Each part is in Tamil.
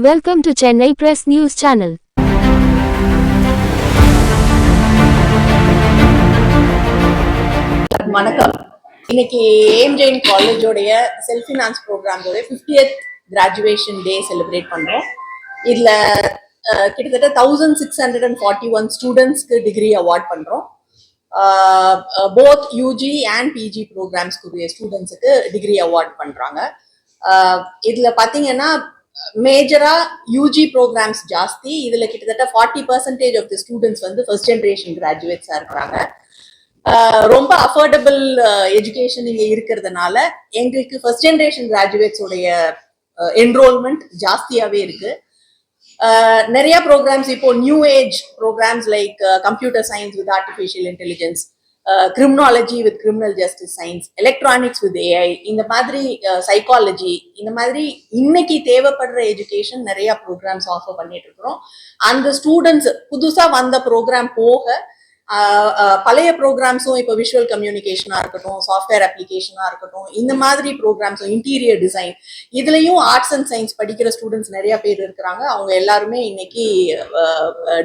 Welcome to Chennai Press News Channel. வணக்கம். இன்னைக்கு ஏம்ஜெயின் காலேஜோடைய செல்ஃப் ஃபினான்ஸ் ப்ரோக்ராமோட 50th கிராஜுவேஷன் டே செலிப்ரேட் பண்றோம். இதுல கிட்டத்தட்ட 1641 ஸ்டூடெண்ட்ஸ்க்கு டிகிரி அவார்ட் பண்றோம். போத் யூஜி அண்ட் பிஜி ப்ரோக்ராம்ஸ்க்குரிய ஸ்டூடெண்ட்ஸுக்கு டிகிரி அவார்ட் பண்றாங்க. இதுல பாத்தீங்கன்னா மேஜரா யூஜி ப்ரோக்ராம்ஸ் ஜாஸ்தி. இதுல கிட்டத்தட்ட 40% ஆஃப் தி ஸ்டூடெண்ட்ஸ் வந்து ஃபர்ஸ்ட் ஜென்ரேஷன் கிராஜுவேட்ஸா இருக்கிறாங்க. ரொம்ப அஃபோர்டபுள் எஜுகேஷன் இங்க இருக்கிறதுனால எங்களுக்கு ஃபர்ஸ்ட் ஜென்ரேஷன் கிராஜுவேட்ஸ் உடைய என்ரோல்மெண்ட் ஜாஸ்தியாவே இருக்கு. நிறைய ப்ரோக்ராம்ஸ் இப்போ new age programmes like computer science with artificial intelligence, criminology with criminal justice science, electronics with AI, இந்த மாதிரி சைக்காலஜி, இந்த மாதிரி இன்னைக்கு தேவைப்படுற எஜுகேஷன் நிறைய ப்ரோக்ராம்ஸ் ஆஃபர் பண்ணிட்டு இருக்கிறோம். அந்த ஸ்டூடெண்ட்ஸ் புதுசா வந்த ப்ரோக்ராம் போக பழைய ப்ரோக்ராம்ஸும் இப்போ விஷுவல் கம்யூனிகேஷனா இருக்கட்டும், சாஃப்ட்வேர் அப்ளிகேஷனா இருக்கட்டும், இந்த மாதிரி ப்ரோக்ராம்ஸும் இன்டீரியர் டிசைன், இதுலயும் ஆர்ட்ஸ் அண்ட் சயின்ஸ் படிக்கிற ஸ்டூடெண்ட்ஸ் நிறைய பேர் இருக்கிறாங்க. அவங்க எல்லாருமே இன்னைக்கு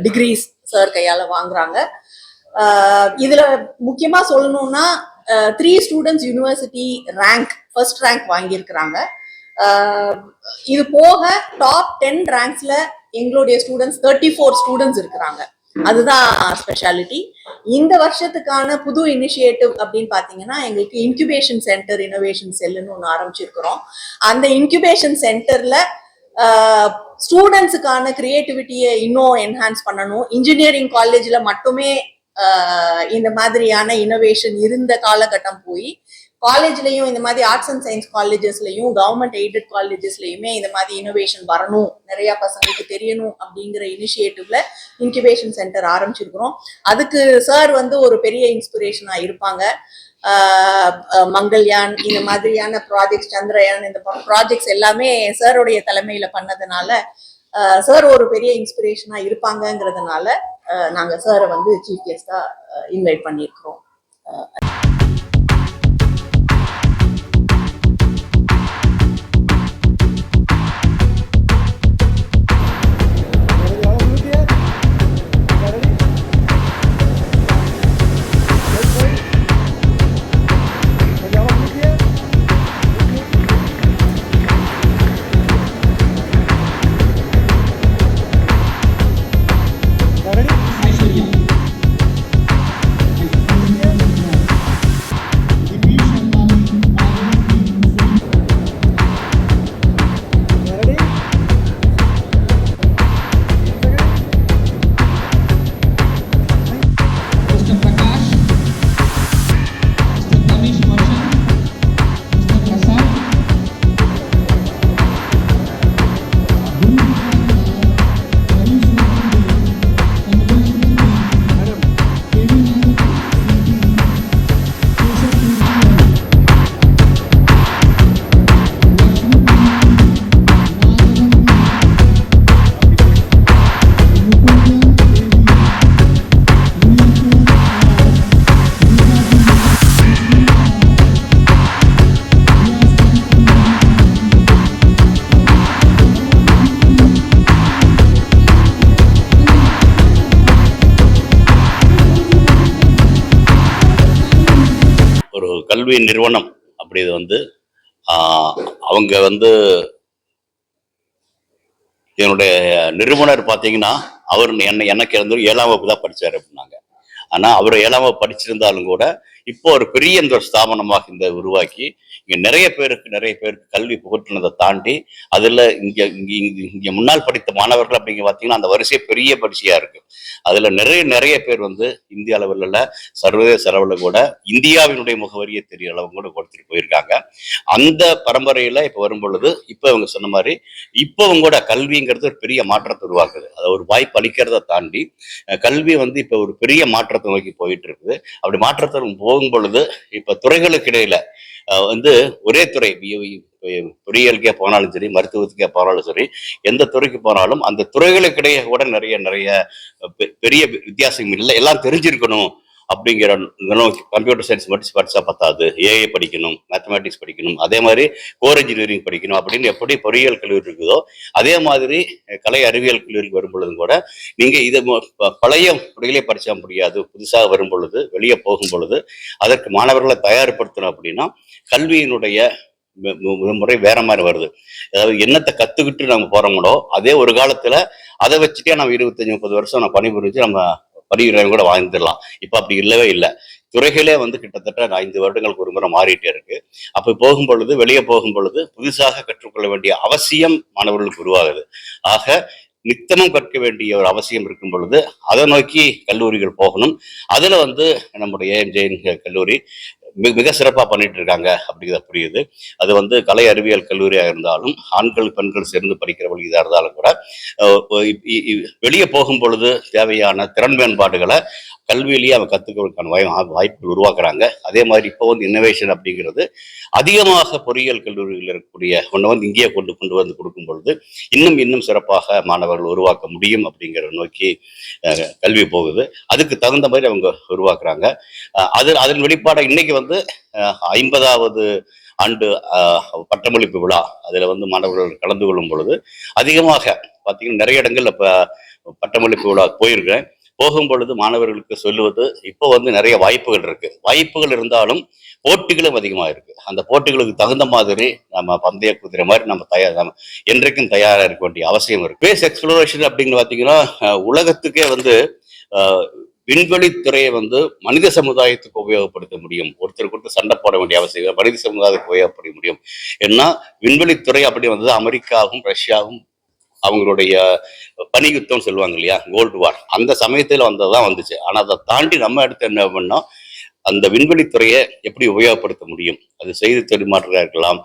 டிகிரிஸ் சார் கையால வாங்குறாங்க. இதுல முக்கியமா சொல்லணும்னா 3 ஸ்டூடெண்ட்ஸ் யூனிவர்சிட்டி ஃபர்ஸ்ட் ரேங்க் வாங்கியிருக்கிறாங்க. இது போக டாப் 10 ரேங்க்ஸ்ல எங்களுடைய ஸ்டூடெண்ட்ஸ் 34 ஸ்டூடெண்ட்ஸ் இருக்கிறாங்க. அதுதான் ஸ்பெஷாலிட்டி. இந்த வருஷத்துக்கான புது இனிஷியேட்டிவ் அப்படின்னு பாத்தீங்கன்னா எங்களுக்கு இன்குபேஷன் சென்டர் இனோவேஷன் செல்லுன்னு ஒன்று ஆரம்பிச்சிருக்கிறோம். அந்த இன்குபேஷன் சென்டர்ல ஸ்டூடெண்ட்ஸுக்கான கிரியேட்டிவிட்டியை இன்னும் என்ஹான்ஸ் பண்ணணும். இன்ஜினியரிங் காலேஜ்ல மட்டுமே இந்த மாதிரியான இனோவேஷன் இருந்த காலகட்டம் போய் காலேஜ்லயும் இந்த மாதிரி ஆர்ட்ஸ் அண்ட் சயின்ஸ் காலேஜஸ்லயும் கவர்மெண்ட் எய்டட் காலேஜஸ்லயுமே இந்த மாதிரி இனோவேஷன் வரணும், நிறைய பசங்களுக்கு தெரியணும் அப்படிங்கிற இனிஷியேட்டிவ்ல இன்குபேஷன் சென்டர் ஆரம்பிச்சிருக்கிறோம். அதுக்கு சார் வந்து ஒரு பெரிய இன்ஸ்பிரேஷனா இருப்பாங்க. மங்கள்யான், இந்த மாதிரியான ப்ராஜெக்ட்ஸ், சந்திரயான், இந்த ப்ராஜெக்ட்ஸ் எல்லாமே சாருடைய தலைமையில பண்ணதுனால சார் ஒரு பெரிய இன்ஸ்பிரேஷனா இருப்பாங்கங்கிறதுனால நாங்க சாரை வந்து சீஃப் கெஸ்டா இன்வைட் பண்ணியிருக்கிறோம். கல்வி நிறுவனம் அப்படி இது வந்து அவங்க வந்து என்னுடைய நிறுவனர் பார்த்தீங்கன்னா அவர் எனக்கு இருந்து 7ஆம் வகுப்பு தான் படித்தார் அப்படின்னாங்க. ஆனால் அவர் 7ஆம் வகுப்பு படிச்சிருந்தாலும் கூட இப்போ ஒரு பெரிய இந்த ஒரு ஸ்தாபனமாக இந்த உருவாக்கி இங்கே நிறைய பேருக்கு கல்வி புகட்டினதை தாண்டி அதில் இங்கே முன்னால் படித்த மாணவர்கள் அப்படிங்க பார்த்தீங்கன்னா அந்த வரிசை பெரிய வரிசையாக இருக்கு. அதில் நிறைய பேர் வந்து இந்திய அளவில் இல்லை, சர்வதேச அளவில் கூட இந்தியாவினுடைய முகவரியை தெரிய அளவு கூட கொடுத்துட்டு போயிருக்காங்க. அந்த பரம்பரையில் இப்போ வரும் பொழுது இப்போ இவங்க சொன்ன மாதிரி இப்போ அவங்க கூட கல்விங்கிறது ஒரு பெரிய மாற்றத்தை உருவாக்குது. அதை ஒரு வாய்ப்பு அளிக்கிறத தாண்டி கல்வி வந்து இப்போ ஒரு பெரிய மாற்றத்தை நோக்கி போயிட்டு இருக்குது. அப்படி மாற்றத்தை போகும் பொழுது இப்போ துறைகளுக்கு இடையில வந்து ஒரே துறை பொறியியலுக்கே போனாலும் சரி, மருத்துவத்துக்கே போனாலும் சரி, எந்த துறைக்கு போனாலும் அந்த துறைகளுக்கிடையே கூட நிறைய பெரிய வித்தியாசம் இல்லை, எல்லாம் தெரிஞ்சிருக்கணும் அப்படிங்கிற நோக்கி கம்ப்யூட்டர் சயின்ஸ் மட்டும் படிச்சா பத்தாது, ஏஐ படிக்கணும், மேத்தமேட்டிக்ஸ் படிக்கணும், அதே மாதிரி கோர் இன்ஜினியரிங் படிக்கணும் அப்படின்னு எப்படி பொறியியல் கல்லூரி இருக்குதோ அதே மாதிரி கலை அறிவியல் கல்லூரிக்கு வரும் பொழுதும் கூட நீங்க இதை பழைய முறையிலே படிச்சா முடியாது. புதுசாக வரும் பொழுது வெளியே போகும் பொழுது அதற்கு மாணவர்களை தயார்படுத்தணும் அப்படின்னா கல்வியினுடைய முறை வேற மாதிரி வருது. அதாவது என்னத்தை கத்துக்கிட்டு நம்ம போறோமோ அதே ஒரு காலத்துல அதை வச்சுட்டே நம்ம 25-30 வருஷம் நம்ம பணிபுரிஞ்சு நம்ம பணியிடம் கூட வாழ்ந்துடலாம். இப்ப அப்படி இல்லவே இல்லை. துறைகளே வந்து கிட்டத்தட்ட 5 வருடங்களுக்கு ஒரு முறை மாறிட்டே இருக்கு. அப்ப போகும் பொழுது வெளியே போகும் பொழுது புதுசாக கற்றுக்கொள்ள வேண்டிய அவசியம் மாணவர்களுக்கு உருவாகுது. ஆக நித்தமும் கற்க வேண்டிய ஒரு அவசியம் இருக்கும் பொழுது அதை நோக்கி கல்லூரிகள் போகணும். அதுல வந்து நம்முடைய ஏஎம் கல்லூரி மிக சிறப்பா பண்ணிட்டு இருக்காங்க அப்படிங்கிறத புரியுது. அது வந்து கலை அறிவியல் கல்லூரியாக இருந்தாலும் ஆண்கள் பெண்கள் சேர்ந்து படிக்கிறவர்கள் இதாக இருந்தாலும் கூட வெளியே போகும் பொழுது தேவையான திறன் மேம்பாடுகளை கல்வியிலேயே அவன் கத்துக்கிறதுக்கான வாய்ப்புகள் உருவாக்குறாங்க. அதே மாதிரி இப்போ வந்து இன்னோவேஷன் அப்படிங்கிறது அதிகமாக பொறியியல் கல்லூரிகள் இருக்கக்கூடிய ஒன்றை வந்து இங்கேயே கொண்டு வந்து கொடுக்கும் பொழுது இன்னும் சிறப்பாக மாணவர்கள் உருவாக்க முடியும் அப்படிங்கிற நோக்கி கல்வி போகுது. அதுக்கு தகுந்த மாதிரி அவங்க உருவாக்குறாங்க. அதன் வெளிப்பாடாக இன்னைக்கு வந்து 50வது ஆண்டு பட்டமளிப்பு விழா அதுல வந்து மாணவர்கள் கலந்து கொள்ளும் பொழுது அதிகமாக பார்த்தீங்கன்னா நிறைய இடங்கள்ல பட்டமளிப்பு விழா போயிருக்கிறேன். போகும் பொழுது மாணவர்களுக்கு சொல்லுவது இப்போ வந்து நிறைய வாய்ப்புகள் இருக்கு. வாய்ப்புகள் இருந்தாலும் போட்டிகளும் அதிகமாக இருக்கு. அந்த போட்டிகளுக்கு தகுந்த மாதிரி நம்ம பந்தய குதிரை மாதிரி நம்ம என்றைக்கும் தயாராக இருக்க வேண்டிய அவசியம் இருக்கு. ஸ்பேஸ் எக்ஸ்ப்ளோரேஷன் அப்படின்னு பார்த்தீங்கன்னா உலகத்துக்கே வந்து விண்வெளித்துறையை வந்து மனித சமுதாயத்துக்கு உபயோகப்படுத்த முடியும். ஒருத்தருக்கு சண்டை போட வேண்டிய அவசியம் மனித சமுதாயத்துக்கு உபயோகப்பட முடியும். ஏன்னா விண்வெளித்துறை அப்படி வந்தது அமெரிக்காவும் ரஷ்யாவும் அவங்களுடைய பனியுத்தம் சொல்லுவாங்க இல்லையா, கோல்டு வார், அந்த சமயத்துல வந்ததுதான் வந்துச்சு. ஆனா அதை தாண்டி நம்ம அடுத்து என்ன பண்ணோம், அந்த விண்வெளித்துறையை எப்படி உபயோகப்படுத்த முடியும். அது செய்தி பரிமாற்றமாக இருக்கலாம்,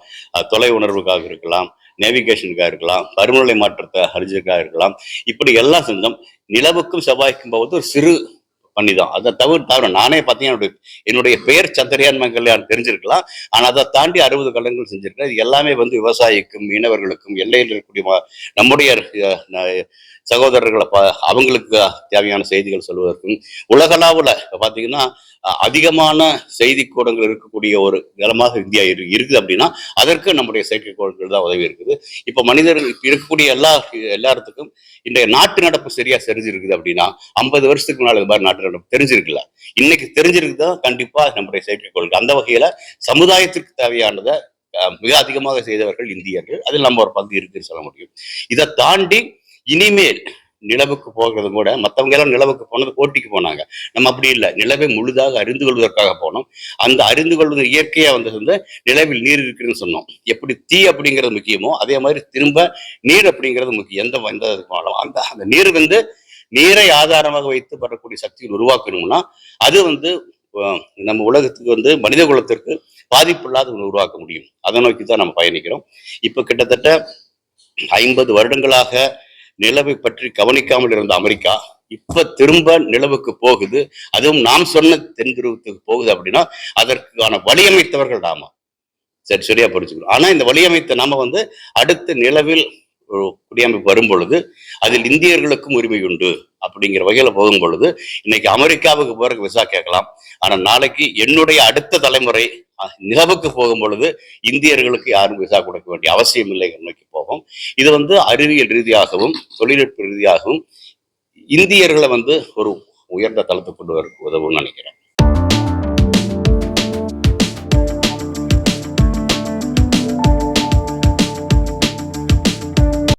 தொலை உணர்வுக்காக இருக்கலாம், நேவிகேஷனுக்காக இருக்கலாம், பருவநிலை மாற்றத்தை அறிஞ்சதுக்காக இருக்கலாம். இப்படி எல்லாம் செஞ்சோம். நிலவுக்கும் செவ்வாய்க்கும் போவது ஒரு சிறு பண்ணிதான். அதை தவிர நானே பார்த்தீங்கன்னா என்னுடைய பெயர் சந்திரயான் மங்கள்யான் தெரிஞ்சிருக்கலாம். ஆனா அதை தாண்டி 60 கலங்கள் செஞ்சிருக்கேன். இது எல்லாமே வந்து விவசாயிக்கும் மீனவர்களுக்கும் எல்லையில் இருக்கக்கூடிய நம்முடைய சகோதரர்களை அவங்களுக்கு தேவையான செய்திகள் சொல்வதற்கும் உலகளாவில் பார்த்தீங்கன்னா அதிகமான செய்தி கூடங்கள் இருக்கக்கூடிய ஒரு நிலமாக இந்தியா இருக்குது அப்படின்னா அதற்கு நம்முடைய செயற்கைக்கோள்கள் தான் உதவி இருக்குது. இப்ப மனிதர்கள் இருக்கக்கூடிய எல்லாத்துக்கும் இன்றைய நாட்டு நடப்பு சரியா தெரிஞ்சிருக்குது அப்படின்னா 50 வருஷத்துக்கு முன்னாடி இது மாதிரி நாட்டு நடப்பு தெரிஞ்சிருக்குல்ல, இன்னைக்கு தெரிஞ்சிருக்குதான் கண்டிப்பா நம்முடைய செயற்கைக்கோள்கள். அந்த வகையில சமுதாயத்திற்கு தேவையானதை மிக அதிகமாக செய்தவர்கள் இந்தியர்கள். அதில் நம்ம ஒரு பங்கு இருக்குன்னு சொல்ல முடியும். இதை தாண்டி இனிமேல் நிலவுக்கு போகிறது கூட மற்றவங்க எல்லாம் நிலவுக்கு போனது போட்டிக்கு போனாங்க. நம்ம அப்படி இல்லை, நிலவை முழுதாக அறிந்து கொள்வதற்காக போனோம். அந்த அறிந்து கொள்வது இயற்கையா வந்தது நிலவில் நீர் இருக்குன்னு சொன்னோம். எப்படி தீ அப்படிங்கிறது முக்கியமோ அதே மாதிரி திரும்ப நீர் அப்படிங்கிறது முக்கியம். எந்த அந்த நீர் வந்து நீரை ஆதாரமாக வைத்து வரக்கூடிய சக்திகள் உருவாக்கணும்னா அது வந்து நம்ம உலகத்துக்கு வந்து மனித குலத்திற்கு பாதிப்பு இல்லாத உருவாக்க முடியும். அதை நோக்கி தான் நம்ம பயணிக்கிறோம். இப்ப கிட்டத்தட்ட 50 வருடங்களாக நிலவை பற்றி கவனிக்காமல் இருந்த அமெரிக்கா இப்ப திரும்ப நிலவுக்கு போகுது. அதுவும் நாம் சொன்ன தென் துருவத்துக்கு போகுது அப்படின்னா அதற்கான வழியமைத்தவர்கள் நாம. சரியா புரிஞ்சுக்கணும். ஆனா இந்த வழியமைத்த நாம வந்து அடுத்த நிலவில் குடியமைப்பு வரும் பொழுது அதில் இந்தியர்களுக்கும் உரிமை உண்டு அப்படிங்கிற வகையில போகும் பொழுது இன்னைக்கு அமெரிக்காவுக்கு போறதுக்கு விசா கேட்கலாம். ஆனா நாளைக்கு என்னுடைய அடுத்த தலைமுறை நிலவுக்கு போகும் பொழுது இந்தியர்களுக்கு யாரும் விசா கொடுக்க வேண்டிய அவசியம் இல்லை நோக்கி போகும். இது வந்து அறிவியல் ரீதியாகவும் தொழில்நுட்ப ரீதியாகவும் இந்தியர்களை வந்து ஒரு உயர்ந்த தளத்துக்கு கொண்டு வர உதவும்னு நினைக்கிறேன்.